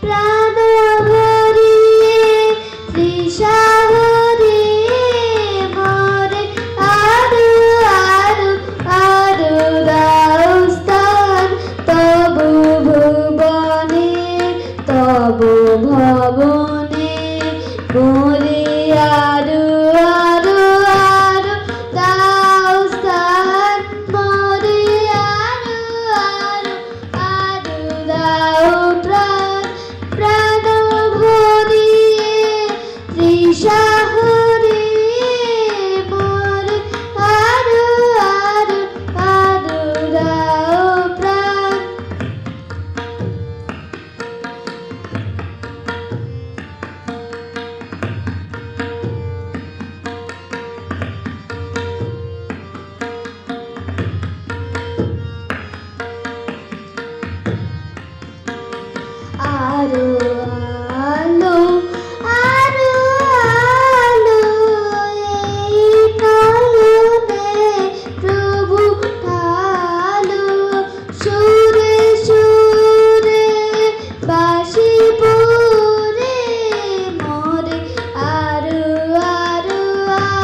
প্রাণ ভরিয়ে তৃষা ভরিয়ে মরে আরো আরো আরো দাও স্থান তবু ভুবনে তবু ভবনে মরে আরো আরো আরো দাও স্থান মরে আরো আরো আরো দাও প্রাণ প্রাণ ভরিয়ে তৃষা ভরিয়ে মরে আরো আরো আরো দাও প্রাণ আরো আলো আরো আলো এই নয়নে প্রভু ঢালো সুরে সুরে বাঁশি পড়ে মরে আরো আরো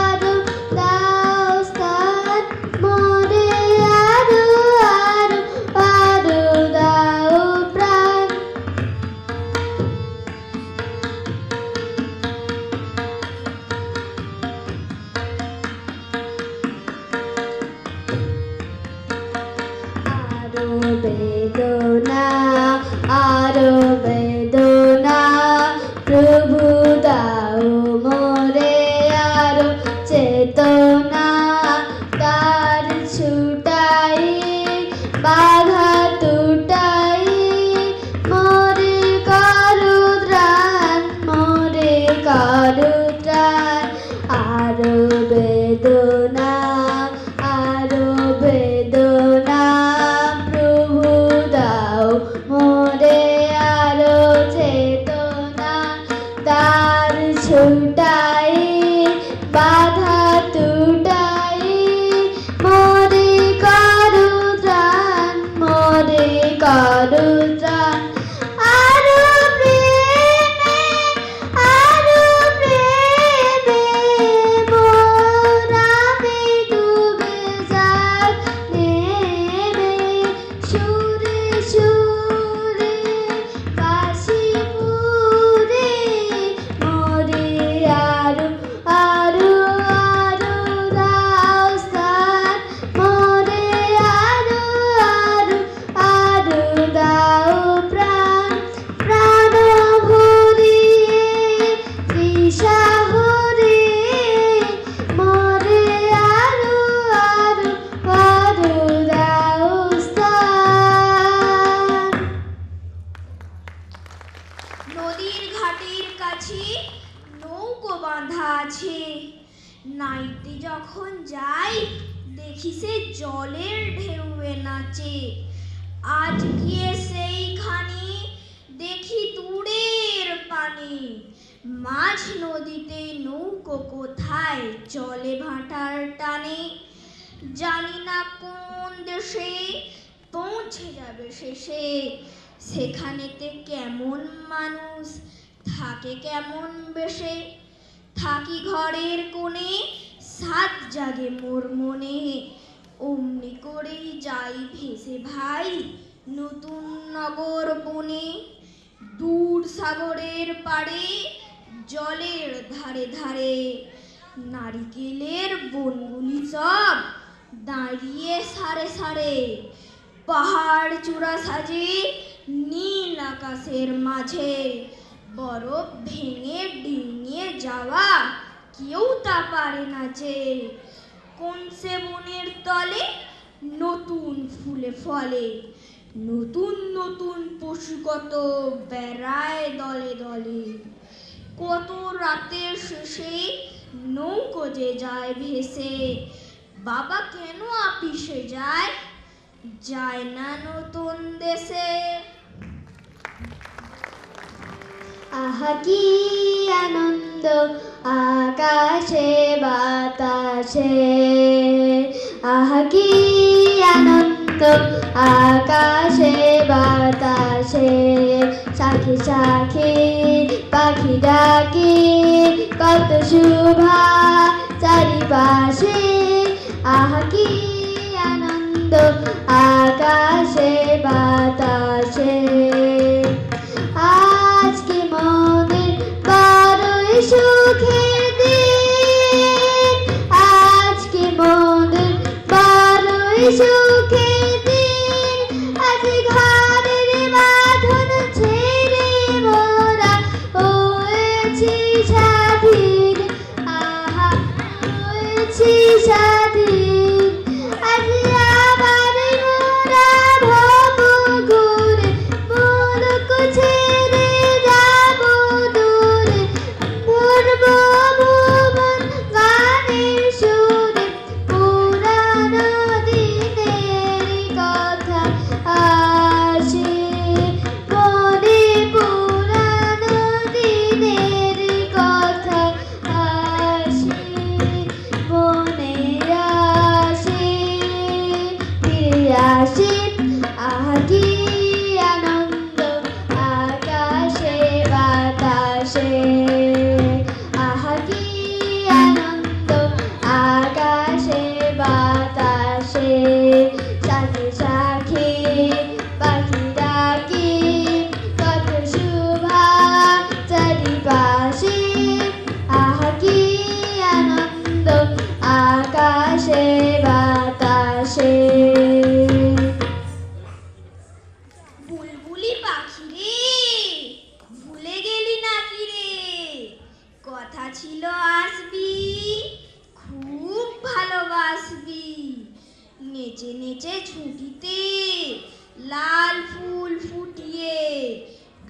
আরো দাও স্থান মরে আরো আরো আরো দাও প্রাণ আরো বেদনা আরো বেদনা প্রভু দাও মোরে আরো চেতনা তার ছুটাই বাধা টুটাই মোরে করু ত্রাণ মোরে করু ত্রাণ আরো বেদনা আরো বেদনা প্রভু দাও মোরে আরো চেতনা তার ছুটাই বাধা টুটাই মোরে করু ত্রাণ মোরে করু ত্রাণ আরো প্রেমে মোরামে ডুবে যাক নেমে সুরে সুরে বাঁশি পুরে মরে আরো আরো আরো দাও স্থান মরে আরো আরো আরো দাও প্রাণ প্রাণ ভরিয়ে তৃষা ভরিয়ে মরে আরো আরো আরো দাও স্থান নদীর ঘাটের কাছে নৌকো বাঁধা আছে নাইতে যখন যাই দেখি সে জলের ঢেউয়ে নাচে আজ গিয়ে সেইখানে দেখি দূরের পানে মাঝ নদীতে নৌকো কোথায় চলে ভাটার টানে জানি না কোন দেশে পৌঁছে যাবে শেষে সেখানেতে কেমন মানুষ থাকে কেমন বেশে থাকি ঘরের কোণে সাত জাগে মোর মনে অমনি করেই যাই ভেসে ভাই নতুন নগর বনে দূর সাগরের পাড়ে জলের ধারে ধারে নারিকেলের বনগুলি সব দাঁড়িয়ে সারে সারে পাহাড় চূড়া সাজে নীল আকাশের মাঝে বরফ ভেঙে ডিঙিয়ে যাওয়া কেউ তা পারে না যে কোন সে বনের তলে নতুন ফুলে ফলে নতুন নতুন পশু কত বেড়ায় দলে দলে কত রাতের শেষে নৌকো যে যায় ভেসে বাবা কেন আপিসে যায় যায় না নতুন দেশে আহা কি আনন্দ আকাশে বাতাসে আহা কি আনন্দ আকাশে বাতাসে শাখে শাখে পাখি ডাকে কত শোভা চারিপাশে আহা কি আনন্দ আকাশে বাতাসে আজকে মনের বড়ই সুখের দিন আজকে মনের বড়ই সুখের দিন আজ ঘরের বাঁধন ছেড়ে মোরা হয়েছি স্বাধীন আহা হয়েছি স্বাধীন আজ আবার মোরা ভব ঘুরে মুলুক ছেড়ে যাব দূরে ভরব ভুবন গানের সুরে পুরানো দিনের কথা আসে মনে পুরানো দিনের কথা আসে মনে আসে ফিরে আসে আহা কি আনন্দ আকাশে বাতাসে আহা কি আনন্দ আকাশে বাতাসে শাখে শাখে পাখি ডাকে কত শোভা চারিপাশে আহা কি আনন্দ আকাশে বাতাসে বুলবুলি পাখি রে ভুলে গেলি নাকি রে কথা ছিল আসবি খুব ভালোবাসবি নেচে নেচে ছুটিতে লাল ফুল ফুটিয়ে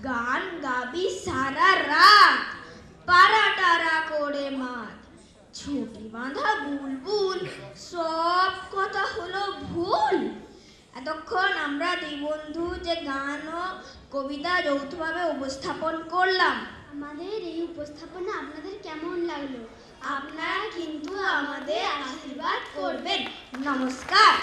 গান গাবি সারা রাত পাড়াটারা করে মাত ছুটি বাঁধা বুলবুল সব কথা হলো ভুল এতক্ষণ আমরা দুই বন্ধু যে গান ও কবিতা যৌথভাবে উপস্থাপন করলাম আমাদের এই উপস্থাপনা আপনাদের কেমন লাগলো আপনারা কিন্তু আমাদের আশীর্বাদ করবেন নমস্কার।